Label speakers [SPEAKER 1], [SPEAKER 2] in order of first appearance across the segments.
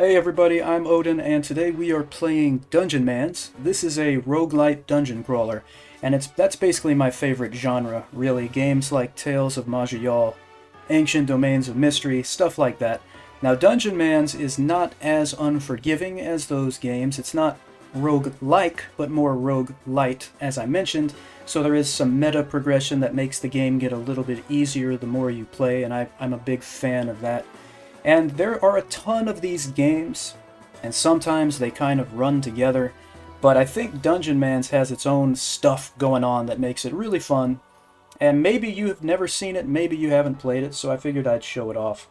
[SPEAKER 1] Hey everybody, I'm Odin, and today we are playing Dungeonmans. This is a roguelite dungeon crawler, and that's basically my favorite genre, really. Games like Tales of Maj'Eyal, Ancient Domains of Mystery, stuff like that. Now, Dungeonmans is not as unforgiving as those games. It's not roguelike, but more roguelite, as I mentioned, so there is some meta progression that makes the game get a little bit easier the more you play, and I'm a big fan of that. And there are a ton of these games, and sometimes they kind of run together, but I think Dungeonmans has its own stuff going on that makes it really fun, and maybe you have never seen it, maybe you haven't played it, so I figured I'd show it off.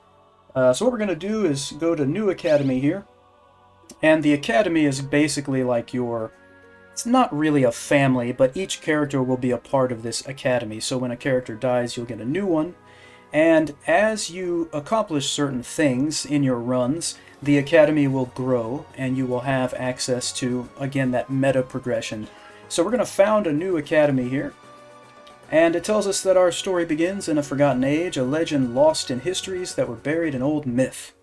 [SPEAKER 1] So what we're going to do is go to New Academy here, and the Academy is basically like it's not really a family, but each character will be a part of this Academy, so when a character dies, you'll get a new one. And as you accomplish certain things in your runs, the Academy will grow, and you will have access to, again, that meta progression. So we're going to found a new Academy here, and it tells us that our story begins in a forgotten age, a legend lost in histories that were buried in old myth.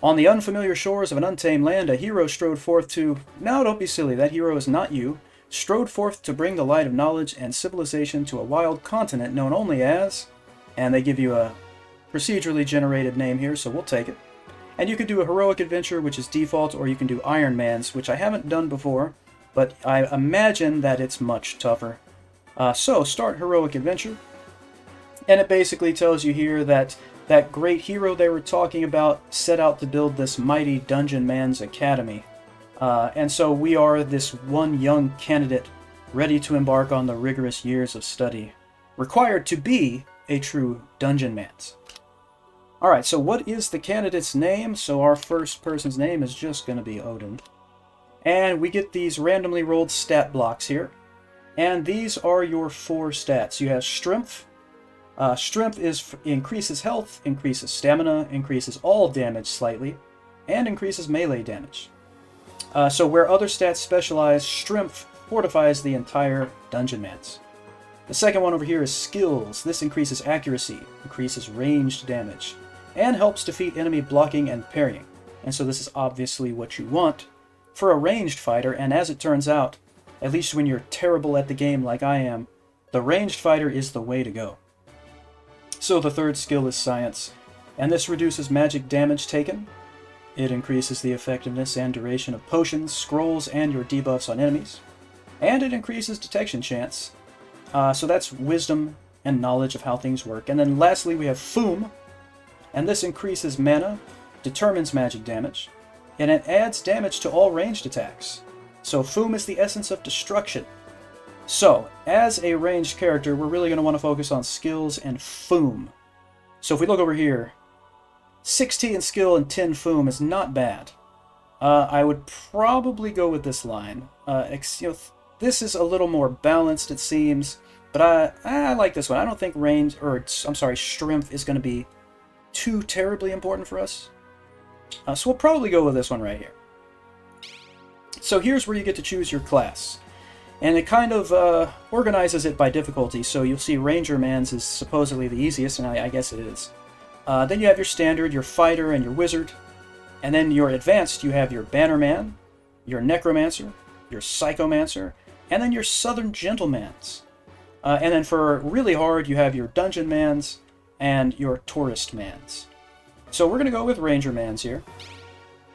[SPEAKER 1] On the unfamiliar shores of an untamed land, a hero strode forth to... No, don't be silly, that hero is not you. Strode forth to bring the light of knowledge and civilization to a wild continent known only as... And they give you a procedurally generated name here, so we'll take it. And you could do a heroic adventure, which is default, or you can do Ironmans, which I haven't done before, but I imagine that it's much tougher. So, start heroic adventure. And it basically tells you here that that great hero they were talking about set out to build this mighty Dungeonmans Academy. And so we are this one young candidate ready to embark on the rigorous years of study, required to be a true Dungeonmans. Alright, so what is the candidate's name? So our first person's name is just going to be Odin. And we get these randomly rolled stat blocks here. And these are your 4 stats. You have Strength. Strength increases health, increases stamina, increases all damage slightly, and increases melee damage. So where other stats specialize, Strength fortifies the entire Dungeonmans. The second one over here is Skills. This increases accuracy, increases ranged damage, and helps defeat enemy blocking and parrying. And so this is obviously what you want for a ranged fighter, and as it turns out, at least when you're terrible at the game like I am, the ranged fighter is the way to go. So the third skill is Science, and this reduces magic damage taken. It increases the effectiveness and duration of potions, scrolls, and your debuffs on enemies. And it increases detection chance. So that's wisdom and knowledge of how things work. And then lastly we have Foom, and this increases mana, determines magic damage, and it adds damage to all ranged attacks. So Foom is the essence of destruction. So, as a ranged character, we're really going to want to focus on skills and Foom. So if we look over here, 16 skill and 10 Foom is not bad. I would probably go with this line. This is a little more balanced, it seems, but I like this one. I don't think strength is going to be too terribly important for us. So we'll probably go with this one right here. So here's where you get to choose your class. And it kind of organizes it by difficulty, so you'll see Rangermans is supposedly the easiest, and I guess it is. Then you have your Standard, your Fighter, and your Wizard. And then your Advanced, you have your Bannerman, your Necromancer, your Psychomancer, and then your Southern Gentlemans. And then for really hard, you have your Dungeonmans and your Touristmans. So we're going to go with Rangermans here.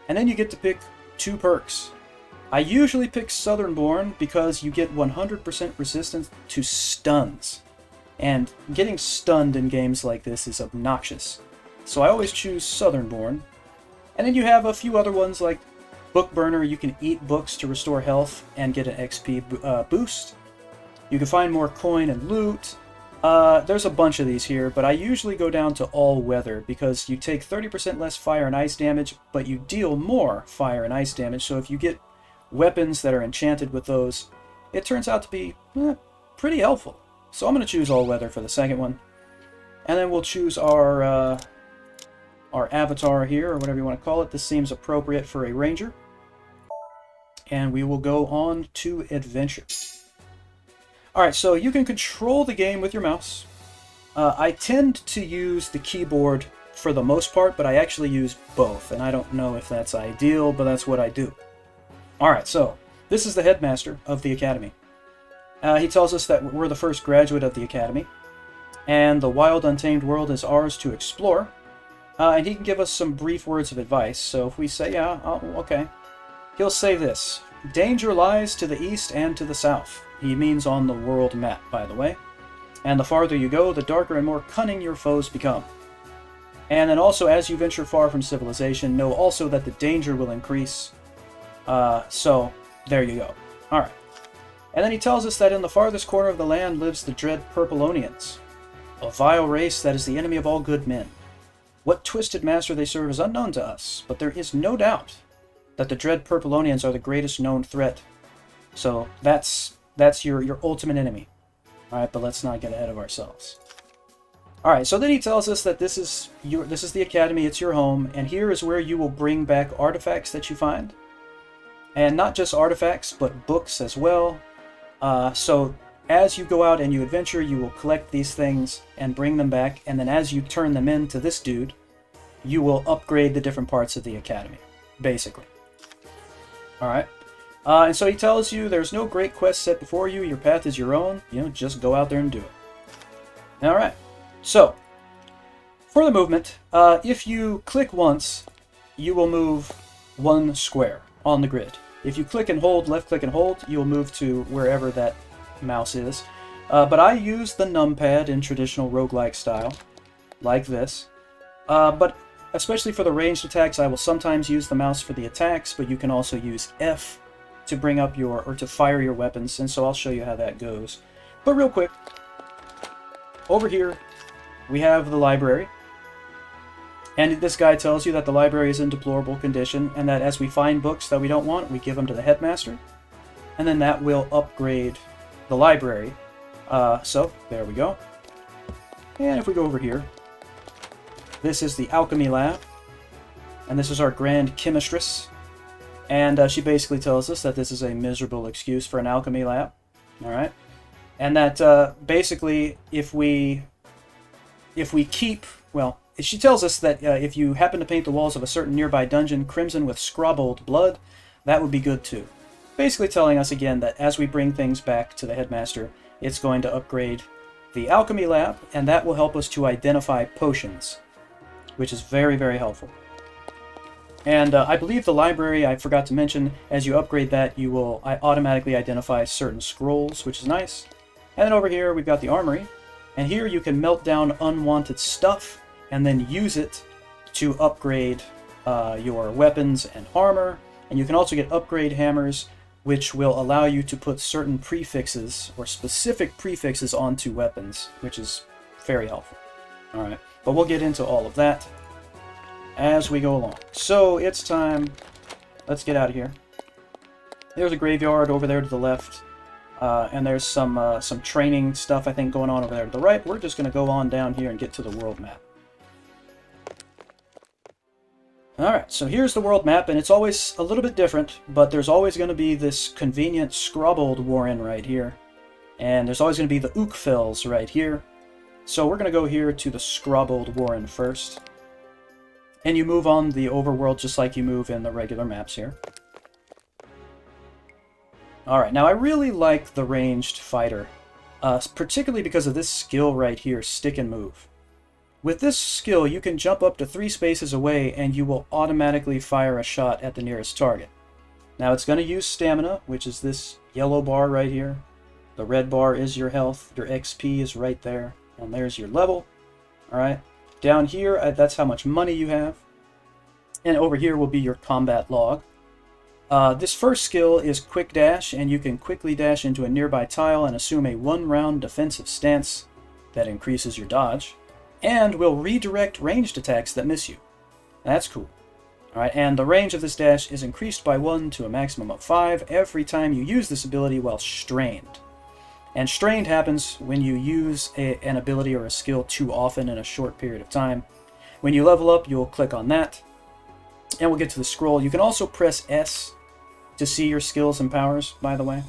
[SPEAKER 1] And then you get to pick 2 perks. I usually pick Southernborn because you get 100% resistance to stuns. And getting stunned in games like this is obnoxious. So I always choose Southernborn. And then you have a few other ones like Bookburner. You can eat books to restore health and get an XP boost. You can find more coin and loot. There's a bunch of these here, but I usually go down to all weather because you take 30% less fire and ice damage, but you deal more fire and ice damage. So if you get weapons that are enchanted with those, it turns out to be pretty helpful. So I'm going to choose all weather for the second one. And then we'll choose our avatar here, or whatever you want to call it. This seems appropriate for a ranger. And we will go on to adventure. Alright, so you can control the game with your mouse. I tend to use the keyboard for the most part, but I actually use both, and I don't know if that's ideal, but that's what I do. Alright, so this is the headmaster of the academy. He tells us that we're the first graduate of the academy, and the wild, untamed world is ours to explore. And he can give us some brief words of advice. So if we say, yeah, okay, he'll say this: danger lies to the east and to the south. He means on the world map, by the way. And the farther you go, the darker and more cunning your foes become. And then also, as you venture far from civilization, know also that the danger will increase. So there you go. Alright. And then he tells us that in the farthest corner of the land lives the dread Purpleonians, a vile race that is the enemy of all good men. What twisted master they serve is unknown to us, but there is no doubt that the dread Purpleonians are the greatest known threat. So that's your ultimate enemy. Alright, but let's not get ahead of ourselves. Alright, so then he tells us that this is the academy, it's your home, and here is where you will bring back artifacts that you find. And not just artifacts, but books as well. So as you go out and you adventure, you will collect these things and bring them back, and then as you turn them in to this dude, you will upgrade the different parts of the academy, basically. Alright. And so he tells you there's no great quest set before you, your path is your own, just go out there and do it. Alright. So, for the movement, if you click once, you will move 1 square on the grid. If you click and hold, left click and hold, you'll move to wherever that mouse is. But I use the numpad in traditional roguelike style, like this. But especially for the ranged attacks, I will sometimes use the mouse for the attacks, but you can also use F to bring up to fire your weapons, and so I'll show you how that goes. But real quick, over here, we have the library. And this guy tells you that the library is in deplorable condition, and that as we find books that we don't want, we give them to the headmaster, and then that will upgrade the library. So, there we go. And if we go over here, this is the alchemy lab, and this is our grand chemistress, and she basically tells us that this is a miserable excuse for an alchemy lab, alright? And that basically, if we keep, well, she tells us that if you happen to paint the walls of a certain nearby dungeon crimson with scrobbled blood, that would be good too. Basically telling us again that as we bring things back to the headmaster, it's going to upgrade the alchemy lab, and that will help us to identify potions, which is very, very helpful. And I believe the library, I forgot to mention, as you upgrade that, you will automatically identify certain scrolls, which is nice. And then over here, we've got the armory, and here you can melt down unwanted stuff, and then use it to upgrade your weapons and armor. And you can also get upgrade hammers, which will allow you to put certain prefixes or specific prefixes onto weapons, which is very helpful. Alright, but we'll get into all of that as we go along. So it's time. Let's get out of here. There's a graveyard over there to the left. And there's some training stuff, I think, going on over there to the right. We're just going to go on down here and get to the world map. Alright, so here's the world map, and it's always a little bit different, but there's always going to be this convenient scrobbled warren right here. And there's always going to be the Ookfells right here. So we're going to go here to the scrobbled warren first. And you move on the overworld just like you move in the regular maps here. Alright, now I really like the ranged fighter, particularly because of this skill right here, stick and move. With this skill, you can jump up to 3 spaces away and you will automatically fire a shot at the nearest target. Now it's going to use stamina, which is this yellow bar right here. The red bar is your health, your XP is right there, and there's your level. Alright, down here, that's how much money you have. And over here will be your combat log. This first skill is Quick Dash, and you can quickly dash into a nearby tile and assume a 1-round defensive stance that increases your dodge, and will redirect ranged attacks that miss you. That's cool. Alright, and the range of this dash is increased by 1 to a maximum of 5 every time you use this ability while strained. And strained happens when you use an ability or a skill too often in a short period of time. When you level up, you'll click on that, and we'll get to the scroll. You can also press S to see your skills and powers, by the way,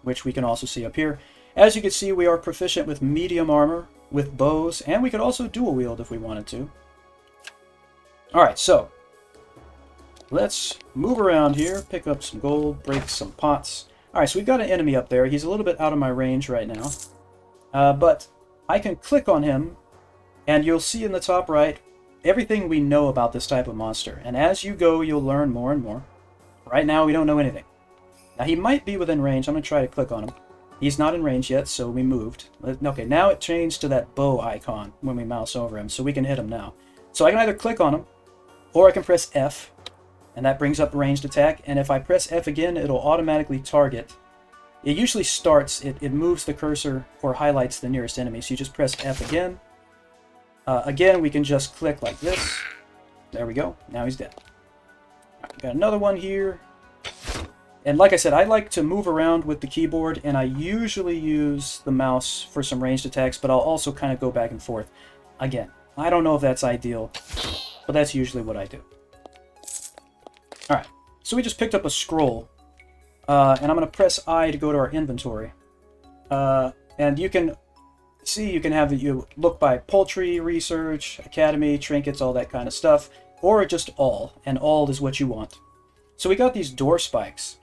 [SPEAKER 1] which we can also see up here. As you can see, we are proficient with medium armor, with bows, and we could also dual wield if we wanted to. Alright, so let's move around here, pick up some gold, break some pots. Alright, so we've got an enemy up there. He's a little bit out of my range right now. But I can click on him, and you'll see in the top right everything we know about this type of monster. And as you go, you'll learn more and more. Right now, we don't know anything. Now, he might be within range. I'm going to try to click on him. He's not in range yet, so we moved. Okay, now it changed to that bow icon when we mouse over him, so we can hit him now. So I can either click on him, or I can press F, and that brings up ranged attack. And if I press F again, it'll automatically target. It usually starts, it moves the cursor or highlights the nearest enemy. So you just press F again. Again, we can just click like this. There we go. Now he's dead. Right, we got another one here. And like I said, I like to move around with the keyboard, and I usually use the mouse for some ranged attacks, but I'll also kind of go back and forth. Again, I don't know if that's ideal, but that's usually what I do. Alright, so we just picked up a scroll, and I'm going to press I to go to our inventory. And you can see, you can have you look by poultry, research, academy, trinkets, all that kind of stuff, or just all, and all is what you want. So we got these door spikes.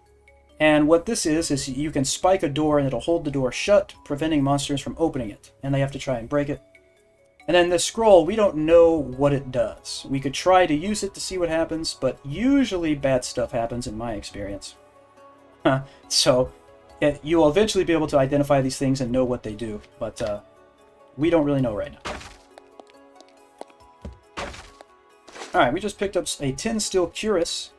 [SPEAKER 1] And what this is you can spike a door and it'll hold the door shut, preventing monsters from opening it. And they have to try and break it. And then this scroll, we don't know what it does. We could try to use it to see what happens, but usually bad stuff happens in my experience. So you will eventually be able to identify these things and know what they do. But we don't really know right now. Alright, we just picked up a 10 steel cuirass.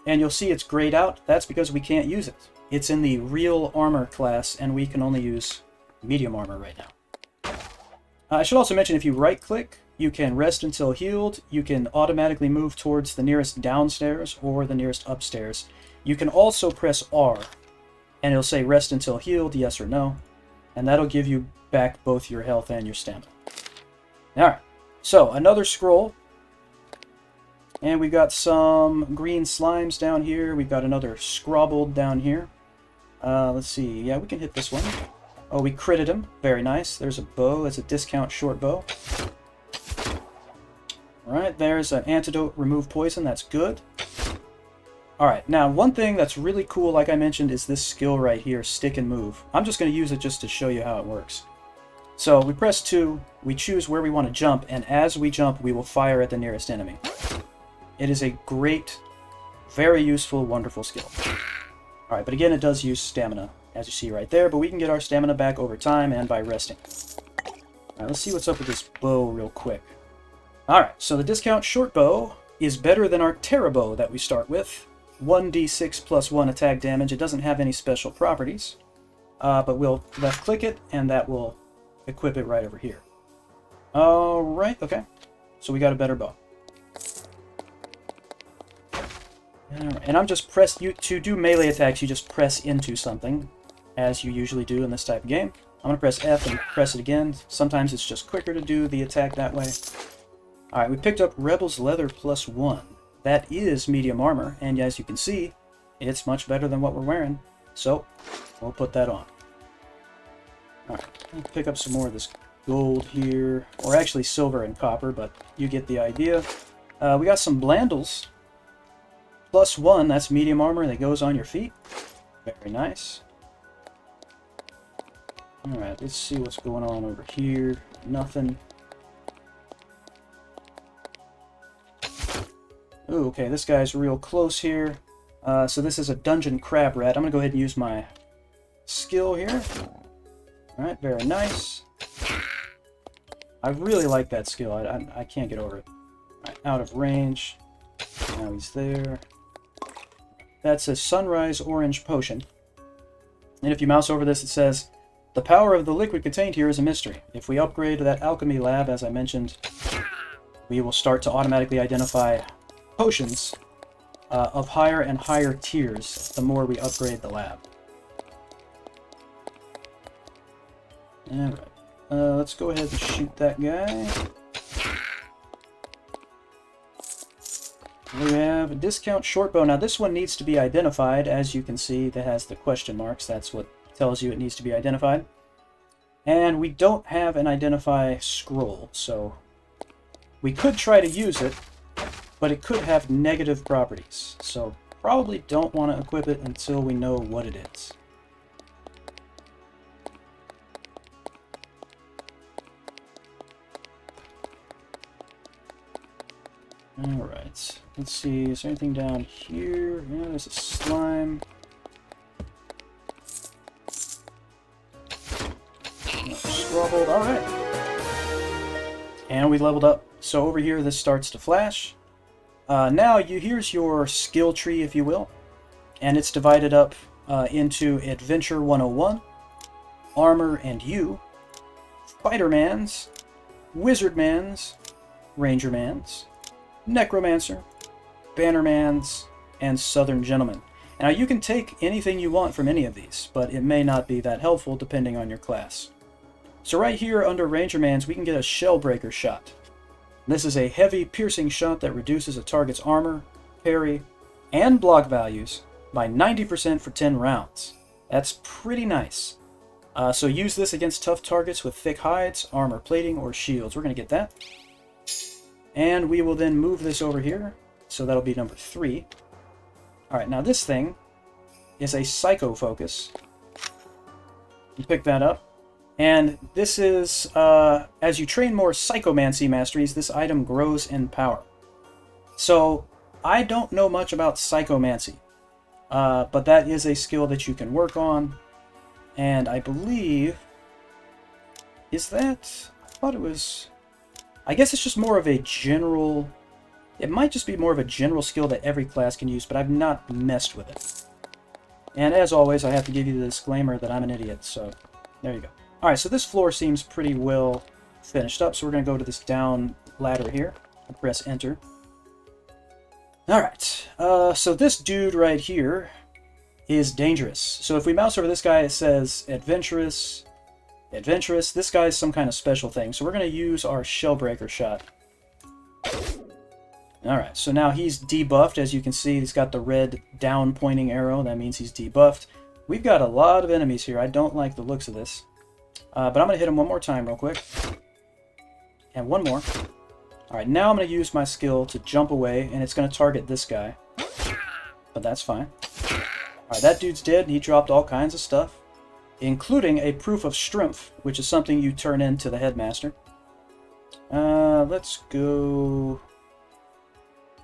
[SPEAKER 1] And you'll see it's grayed out. That's because we can't use it. It's in the real armor class, and we can only use medium armor right now. I should also mention, if you right-click, you can rest until healed. You can automatically move towards the nearest downstairs or the nearest upstairs. You can also press R, and it'll say rest until healed, yes or no. And that'll give you back both your health and your stamina. Alright, so another scroll. And we've got some green slimes down here. We've got another scrobbled down here. Let's see. Yeah, we can hit this one. Oh, we critted him. Very nice. There's a bow. That's a discount short bow. Alright, there's an antidote, remove poison. That's good. Alright, now one thing that's really cool, like I mentioned, is this skill right here, stick and move. I'm just going to use it just to show you how it works. So we press 2, we choose where we want to jump, and as we jump, we will fire at the nearest enemy. It is a great, very useful, wonderful skill. Alright, but again, it does use stamina, as you see right there, but we can get our stamina back over time and by resting. Alright, let's see what's up with this bow real quick. Alright, so the discount short bow is better than our Terra bow that we start with. 1d6 plus 1 attack damage. It doesn't have any special properties, but we'll left-click it, and that will equip it right over here. Alright, okay. So we got a better bow. And I'm just to do melee attacks, you just press into something, as you usually do in this type of game. I'm going to press F and press it again. Sometimes it's just quicker to do the attack that way. Alright, we picked up Rebel's Leather plus 1. That is medium armor, and as you can see, it's much better than what we're wearing. So, we'll put that on. Alright, let's pick up some more of this gold here, or actually silver and copper, but you get the idea. We got some Blandles. Plus 1, that's medium armor that goes on your feet. Very nice. Alright, let's see what's going on over here. Nothing. Ooh, okay, this guy's real close here. So this is a dungeon crab rat. I'm going to go ahead and use my skill here. Alright, very nice. I really like that skill. I can't get over it. Alright, out of range. Now he's there. That's a sunrise orange potion. And if you mouse over this, it says, the power of the liquid contained here is a mystery. If we upgrade that alchemy lab, as I mentioned, we will start to automatically identify potions of higher and higher tiers the more we upgrade the lab. Alright, let's go ahead and shoot that guy. We have a discount short bow. Now this one needs to be identified. As you can see, that has the question marks. That's what tells you it needs to be identified. And we don't have an identify scroll, so we could try to use it. but it could have negative properties. So probably don't want to equip it until we know what it is. Alright, let's see, is there anything down here? Yeah, there's a slime. Struggled, alright. And we leveled up. So over here, this starts to flash. Now, here's your skill tree, if you will. And it's divided up into Adventure 101, Armor and You, Fightermans, Wizardmans, Rangermans, Necromancer, Bannermans, and Southern Gentleman. Now, you can take anything you want from any of these, but it may not be that helpful depending on your class. So right here under Rangermans, we can get a Shellbreaker shot. This is a heavy, piercing shot that reduces a target's armor, parry, and block values by 90% for 10 rounds. That's pretty nice. So use this against tough targets with thick hides, armor plating, or shields. We're going to get that. And we will then move this over here. So that'll be number 3. Alright, now this thing is a Psycho Focus. You pick that up. And this is, as you train more Psychomancy masteries, this item grows in power. So, I don't know much about Psychomancy. But that is a skill that you can work on. And I believe... Is that... I thought it was... I guess it's just more of a general... It might just be more of a general skill that every class can use, but I've not messed with it. And as always, I have to give you the disclaimer that I'm an idiot, so there you go. Alright, so this floor seems pretty well finished up, so we're going to go to this down ladder here. I'll press enter. Alright, so this dude right here is dangerous. So if we mouse over this guy, it says adventurous, adventurous. This guy is some kind of special thing, so we're going to use our Shellbreaker shot. Alright, so now he's debuffed. As you can see, he's got the red down pointing arrow. That means he's debuffed. We've got a lot of enemies here. I don't like the looks of this. But I'm going to hit him one more time real quick. And one more. Alright, now I'm going to use my skill to jump away, and it's going to target this guy. But that's fine. Alright, that dude's dead, and he dropped all kinds of stuff, including a Proof of Strength, which is something you turn into the Headmaster. Let's go...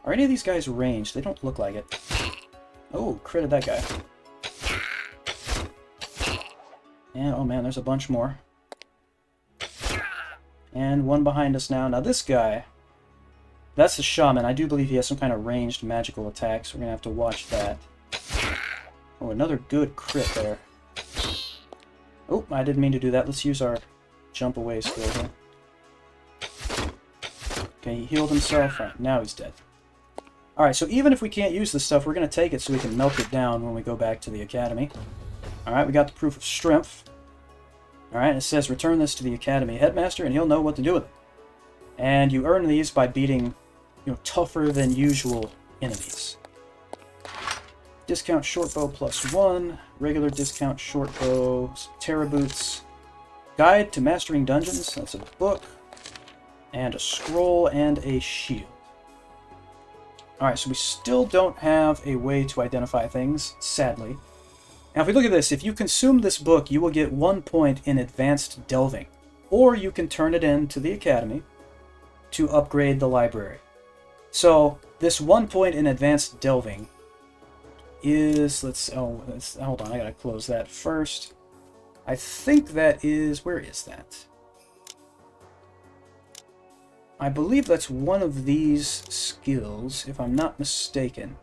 [SPEAKER 1] Are any of these guys ranged? They don't look like it. Oh, critted that guy. And, oh man, there's a bunch more. And one behind us now. Now this guy, that's the Shaman. I do believe he has some kind of ranged magical attack, so we're going to have to watch that. Oh, another good crit there. Oh, I didn't mean to do that. Let's use our jump away skill here. Okay, he healed himself. All right, now he's dead. Alright, so even if we can't use this stuff, we're going to take it so we can melt it down when we go back to the Academy. Alright, we got the Proof of Strength. Alright, it says return this to the Academy Headmaster and he'll know what to do with it. And you earn these by beating, tougher than usual enemies. Discount shortbow +1, regular discount shortbow, Terra Boots, Guide to Mastering Dungeons, that's a book, and a scroll and a shield. Alright, so we still don't have a way to identify things, sadly. Now if we look at this, if you consume this book, you will get 1 point in Advanced Delving. Or you can turn it in to the Academy to upgrade the library. So, this 1 point in Advanced Delving is, hold on, I gotta close that first. I think that is, where is that? I believe that's one of these skills, if I'm not mistaken.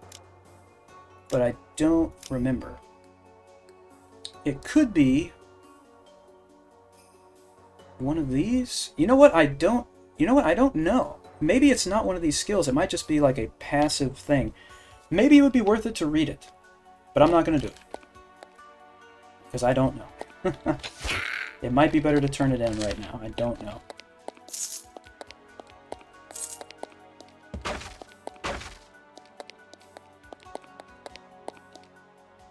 [SPEAKER 1] But I don't remember. It could be one of these? You know what? I don't know. Maybe it's not one of these skills. It might just be like a passive thing. Maybe it would be worth it to read it. But I'm not going to do it. Because I don't know. It might be better to turn it in right now. I don't know.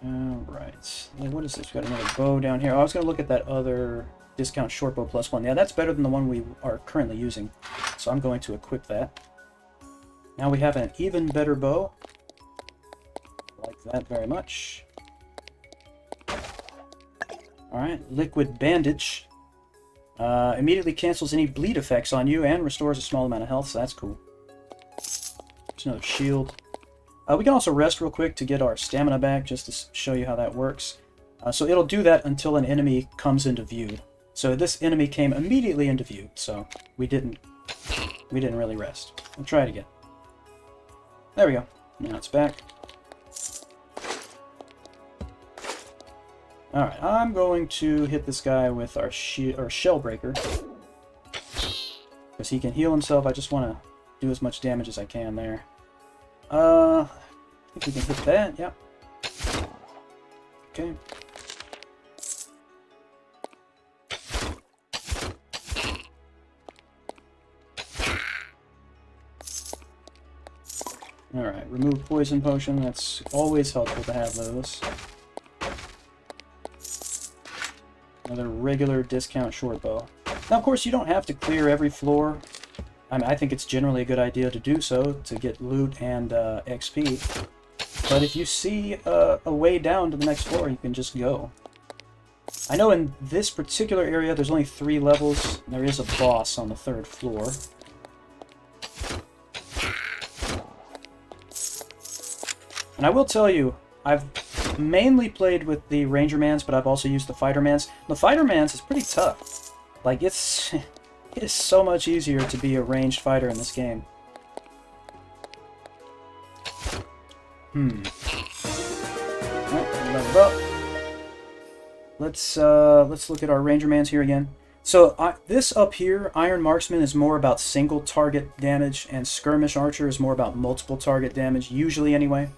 [SPEAKER 1] Alright. What is this? We've got another bow down here. Oh, I was going to look at that other discount shortbow +1. Yeah, that's better than the one we are currently using. So I'm going to equip that. Now we have an even better bow. Like that very much. Alright, liquid bandage. Immediately cancels any bleed effects on you and restores a small amount of health, so that's cool. There's another shield. We can also rest real quick to get our stamina back, just to show you how that works. So it'll do that until an enemy comes into view. So this enemy came immediately into view, so we didn't really rest. We'll try it again. There we go. Now it's back. Alright, I'm going to hit this guy with our shell breaker. Because he can heal himself. I just want to do as much damage as I can there. I think we can hit that, yeah. Okay. Alright, remove poison potion. That's always helpful to have those. Another regular discount short bow. Now, of course, you don't have to clear every floor. I think it's generally a good idea to do so to get loot and XP. But if you see a way down to the next floor, you can just go. I know in this particular area there's only 3 levels. There is a boss on the 3rd floor. And I will tell you, I've mainly played with the Rangermans, but I've also used the Fightermans. The Fightermans is pretty tough. Like, it is so much easier to be a ranged fighter in this game. Alright, level up. Let's look at our Rangermans here again. So this up here, Iron Marksman, is more about single target damage, and Skirmish Archer is more about multiple target damage, usually anyway.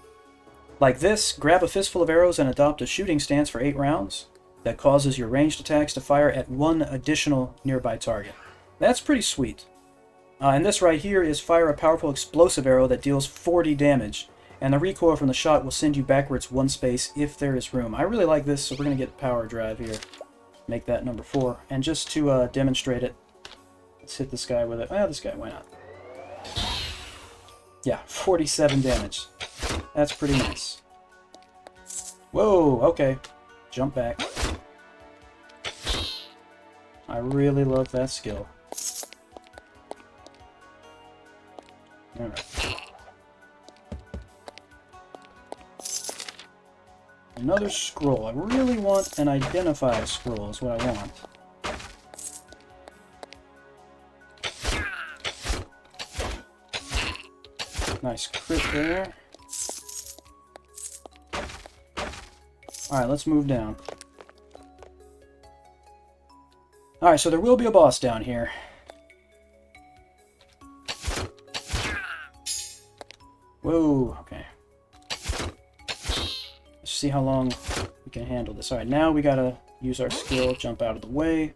[SPEAKER 1] Like this, grab a fistful of arrows and adopt a shooting stance for 8 rounds. That causes your ranged attacks to fire at 1 additional nearby target. That's pretty sweet. And this right here is fire a powerful explosive arrow that deals 40 damage. And the recoil from the shot will send you backwards 1 space if there is room. I really like this, so we're going to get power drive here. Make that number 4. And just to demonstrate it, let's hit this guy with it. Well, this guy, why not? Yeah, 47 damage. That's pretty nice. Whoa, okay. Jump back. I really love that skill. Alright. Another scroll. I really want an identify scroll is what I want. Nice crit there. Alright, let's move down. Alright, so there will be a boss down here. Whoa, okay. Let's see how long we can handle this. Alright, now we gotta use our skill, jump out of the way.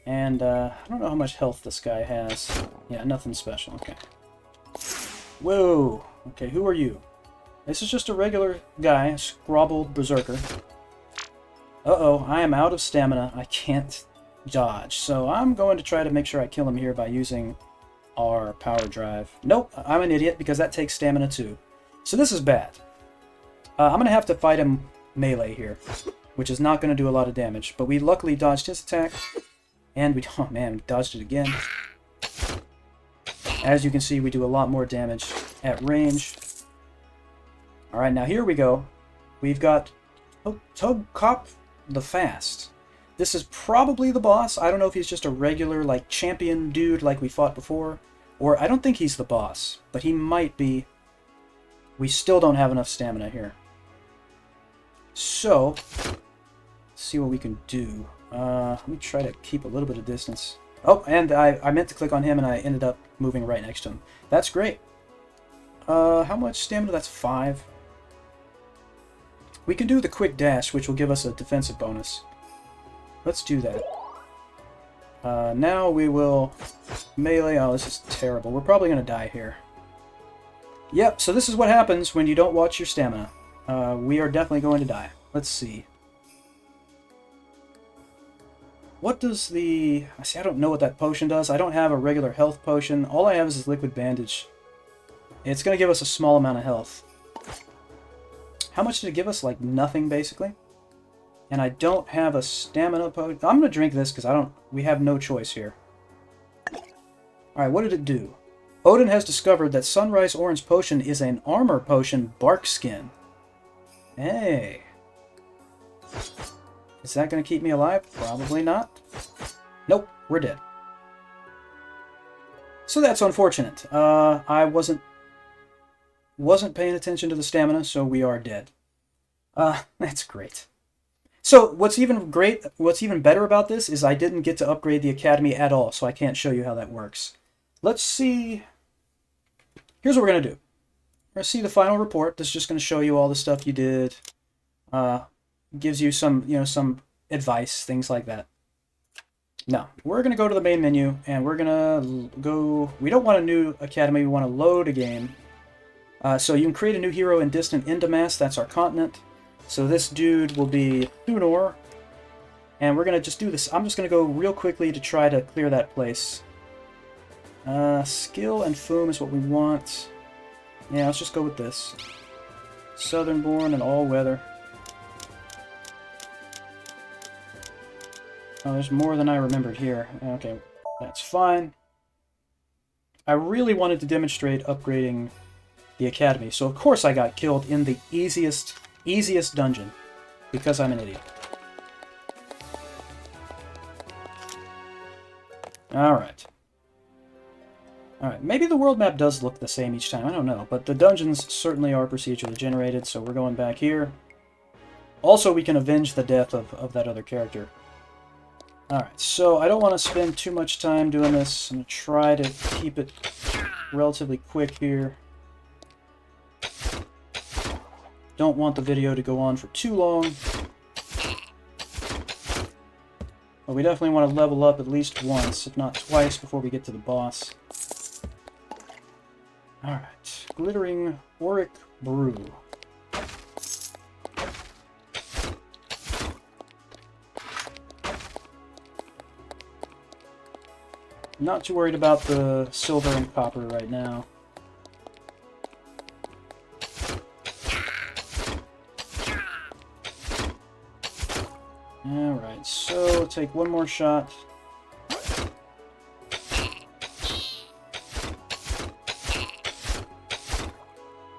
[SPEAKER 1] And, I don't know how much health this guy has. Yeah, nothing special, okay. Whoa! Okay, who are you? This is just a regular guy, a scrobbled berserker. Uh-oh, I am out of stamina. I can't dodge. So I'm going to try to make sure I kill him here by using our power drive. Nope, I'm an idiot because that takes stamina too. So this is bad. I'm going to have to fight him melee here, which is not going to do a lot of damage. But we luckily dodged his attack, and we, oh man, we dodged it again. As you can see, we do a lot more damage at range. Alright, now here we go. We've got Tugkop the Fast. This is probably the boss. I don't know if he's just a regular, like, champion dude like we fought before. Or I don't think he's the boss, but he might be. We still don't have enough stamina here. So, let's see what we can do. Let me try to keep a little bit of distance. Oh, and I meant to click on him and I ended up moving right next to him. That's great. How much stamina? That's 5. We can do the quick dash, which will give us a defensive bonus. Let's do that. Now we will melee. Oh, this is terrible. We're probably going to die here. Yep, so this is what happens when you don't watch your stamina. We are definitely going to die. Let's see. What does the... See, I don't know what that potion does. I don't have a regular health potion. All I have is this liquid bandage. It's going to give us a small amount of health. How much did it give us? Like nothing, basically. And I don't have a stamina potion. I'm going to drink this because we have no choice here. Alright, what did it do? Odin has discovered that Sunrise Orange Potion is an armor potion bark skin. Hey. Is that going to keep me alive? Probably not. Nope, we're dead. So that's unfortunate. I wasn't paying attention to the stamina, so we are dead. That's great. So what's even better about this is I didn't get to upgrade the academy at all, so I can't show you how that works. Let's see. Here's what we're going to do. We're going to see the final report. This is just going to show you all the stuff you did. Gives you some advice, things like that. Now, we're going to go to the main menu, and we're going to go... We don't want a new academy, we want to load a game. So you can create a new hero in distant Indomas, that's our continent. So this dude will be Thunor, and we're going to just do this. I'm just going to go real quickly to try to clear that place. Skill and Foom is what we want. Yeah, let's just go with this. Southern-born and all-weather. Oh, there's more than I remembered here. Okay, that's fine. I really wanted to demonstrate upgrading the academy, so of course I got killed in the easiest dungeon, because I'm an idiot. Alright. Alright, maybe the world map does look the same each time, I don't know, but the dungeons certainly are procedurally generated, so we're going back here. Also, we can avenge the death of that other character. Alright, so I don't want to spend too much time doing this. I'm going to try to keep it relatively quick here. Don't want the video to go on for too long. But we definitely want to level up at least once, if not twice, before we get to the boss. Alright, Glittering Auric Brew. Not too worried about the silver and copper right now. Alright, so take one more shot.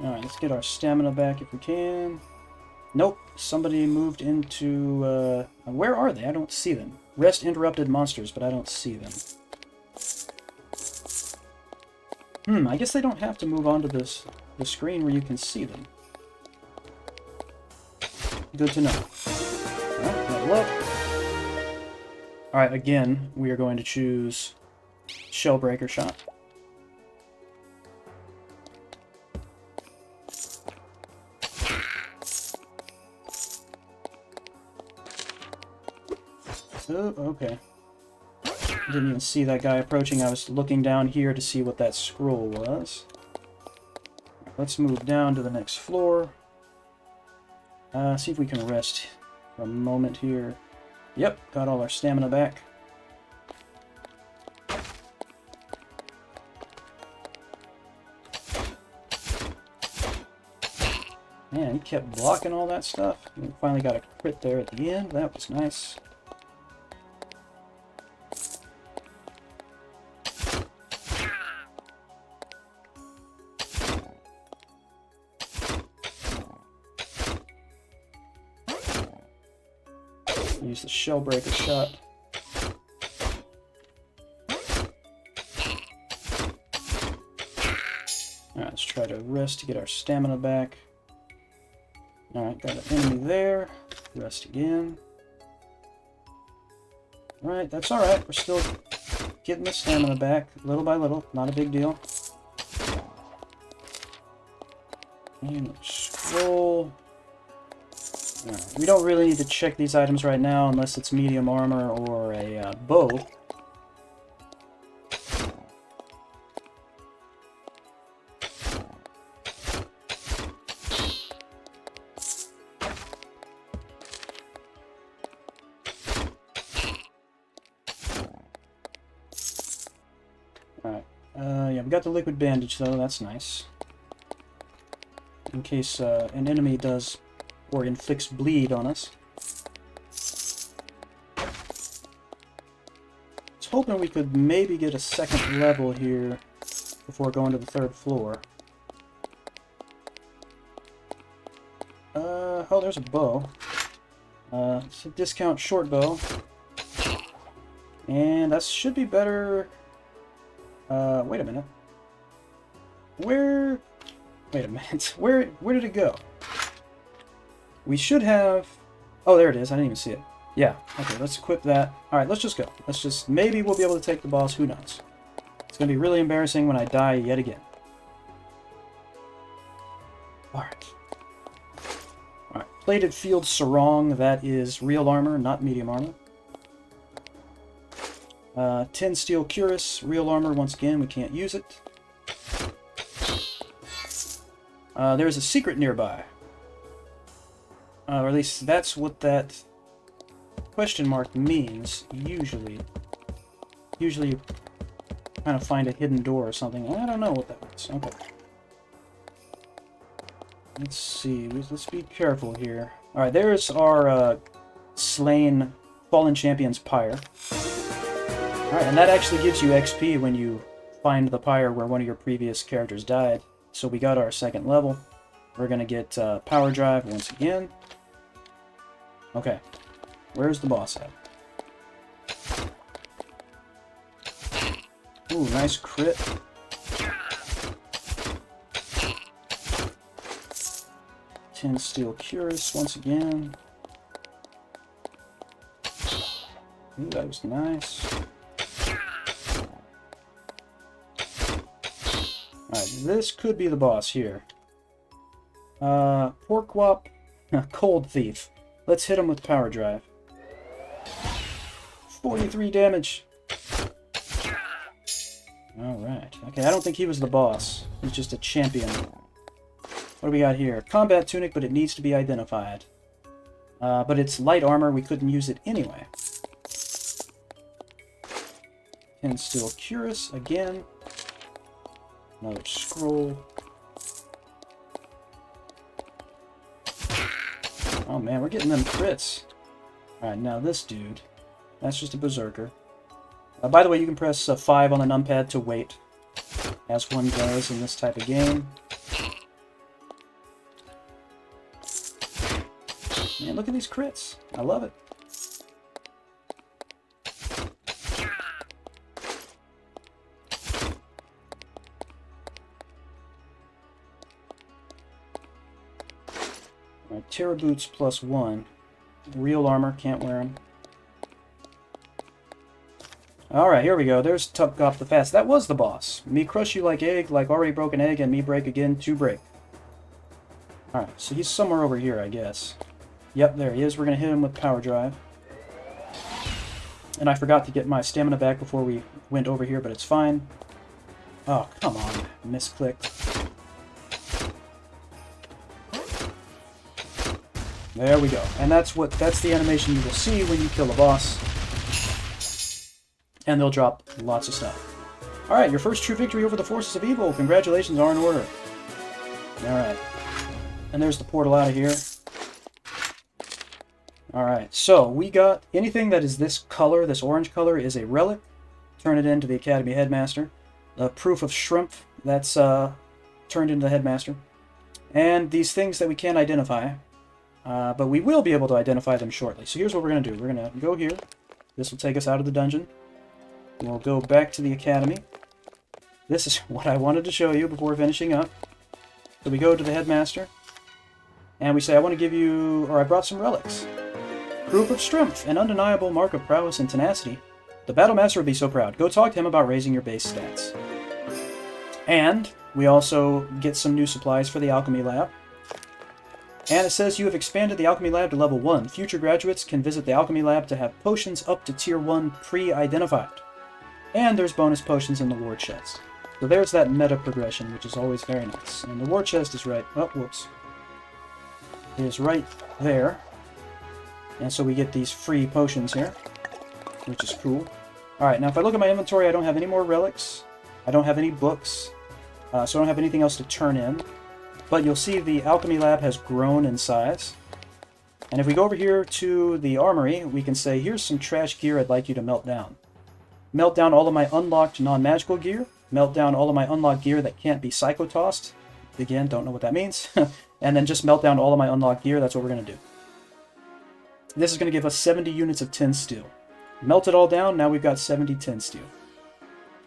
[SPEAKER 1] Alright, let's get our stamina back if we can. Nope, somebody moved into... where are they? I don't see them. Rest interrupted monsters, but I don't see them. I guess they don't have to move onto the screen where you can see them. Good to know. Alright, level up. Alright, again, we are going to choose Shellbreaker Shot. Oh, okay. Didn't even see that guy approaching. I was looking down here to see what that scroll was. Let's move down to the next floor. See if we can rest for a moment here. Yep, got all our stamina back. Man, he kept blocking all that stuff. We finally got a crit there at the end. That was nice. Use the Shellbreaker Shot. Alright, let's try to rest to get our stamina back. Alright, got an enemy there. Rest again. Alright, that's alright. We're still getting the stamina back, little by little. Not a big deal. And scroll. Right, we don't really need to check these items right now unless it's medium armor or a bow. Alright, yeah, we got the liquid bandage though, that's nice. in case an enemy does or inflicts bleed on us. I was hoping we could maybe get a second level here before going to the third floor. Oh, there's a bow. It's a discount short bow. And that should be better. Wait a minute. Wait a minute. Where did it go? We should have... Oh, there it is. I didn't even see it. Yeah. Okay, let's equip that. Alright, let's just go. Let's just... Maybe we'll be able to take the boss. Who knows? It's going to be really embarrassing when I die yet again. Alright. Alright. Plated field sarong. That is real armor, not medium armor. 10 steel cuirass, real armor. Once again, we can't use it. There's a secret nearby. Or at least that's what that question mark means, usually. Usually you kind of find a hidden door or something. I don't know what that means. Okay. Let's see. Let's be careful here. Alright, there's our slain fallen champion's pyre. Alright, and that actually gives you XP when you find the pyre where one of your previous characters died. So we got our second level. We're going to get power drive once again. Okay, where's the boss at? Ooh, nice crit. Tin steel cuirass once again. Ooh, that was nice. Alright, this could be the boss here. Pork wop, cold thief. Let's hit him with power drive. 43 damage. Alright. Okay, I don't think he was the boss. He's just a champion. What do we got here? Combat tunic, but it needs to be identified. But it's light armor. We couldn't use it anyway. 10 steel cuirass again. Another scroll. Oh man, we're getting them crits. Alright, now this dude. That's just a berserker. By the way, you can press 5 on the numpad to wait, as one does in this type of game. Man, look at these crits. I love it. Alright, Terra boots +1. Real armor, can't wear them. Alright, here we go. There's Tupkop the Fast. That was the boss. Me crush you like egg, like already broken egg, and me break again to break. Alright, so he's somewhere over here, I guess. Yep, there he is. We're going to hit him with power drive. And I forgot to get my stamina back before we went over here, but it's fine. Oh, come on. Misclicked. There we go. And that's the animation you will see when you kill a boss. And they'll drop lots of stuff. Alright, your first true victory over the forces of evil. Congratulations are in order. Alright. And there's the portal out of here. Alright, so we got anything that is this color, this orange color, is a relic. Turn it into the Academy Headmaster. The proof of shrimp, that's turned into the Headmaster. And these things that we can't identify. But we will be able to identify them shortly. So here's what we're going to do. We're going to go here. This will take us out of the dungeon. We'll go back to the Academy. This is what I wanted to show you before finishing up. So we go to the Headmaster. And we say, I want to give you... Or I brought some relics. Proof of strength, an undeniable mark of prowess and tenacity. The Battle Master would be so proud. Go talk to him about raising your base stats. And we also get some new supplies for the Alchemy Lab. And it says you have expanded the Alchemy Lab to level 1. Future graduates can visit the Alchemy Lab to have potions up to Tier 1 pre-identified. And there's bonus potions in the war chest. So there's that meta progression, which is always very nice. And the war chest is right... Oh, whoops. It is right there. And so we get these free potions here, which is cool. Alright, now if I look at my inventory, I don't have any more relics. I don't have any books. So I don't have anything else to turn in. but you'll see the alchemy lab has grown in size. And if we go over here to the armory, we can say, here's some trash gear I'd like you to melt down. Melt down all of my unlocked non-magical gear. Melt down all of my unlocked gear that can't be psycho-tossed. Again, don't know what that means. And then just melt down all of my unlocked gear. That's what we're going to do. This is going to give us 70 units of tin steel. Melt it all down, now we've got 70 tin steel.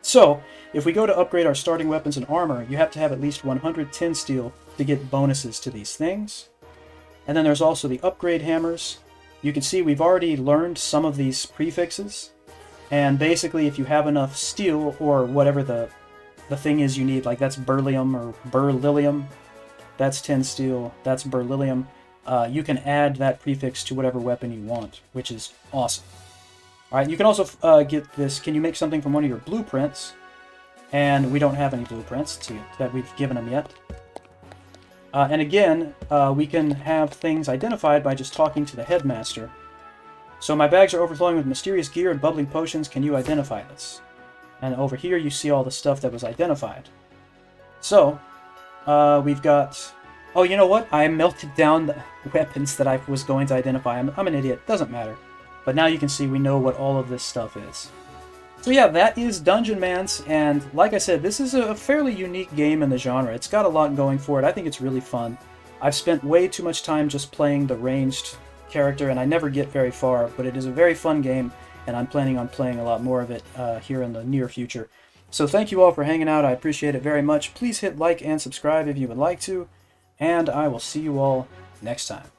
[SPEAKER 1] So, if we go to upgrade our starting weapons and armor, you have to have at least 100 tin steel to get bonuses to these things. And then there's also the upgrade hammers. You can see we've already learned some of these prefixes. And basically, if you have enough steel, or whatever the thing is you need, like that's beryllium or beryllium, that's tin steel, that's beryllium, you can add that prefix to whatever weapon you want, which is awesome. Alright, you can also get this, can you make something from one of your blueprints? And we don't have any blueprints that we've given them yet. And again, we can have things identified by just talking to the headmaster. So my bags are overflowing with mysterious gear and bubbling potions. Can you identify this? And over here you see all the stuff that was identified. So, we've got... Oh, you know what? I melted down the weapons that I was going to identify. I'm an idiot. Doesn't matter. But now you can see we know what all of this stuff is. So yeah, that is Dungeonmans, and like I said, this is a fairly unique game in the genre. It's got a lot going for it. I think it's really fun. I've spent way too much time just playing the ranged character, and I never get very far, but it is a very fun game, and I'm planning on playing a lot more of it here in the near future. So thank you all for hanging out. I appreciate it very much. Please hit like and subscribe if you would like to, and I will see you all next time.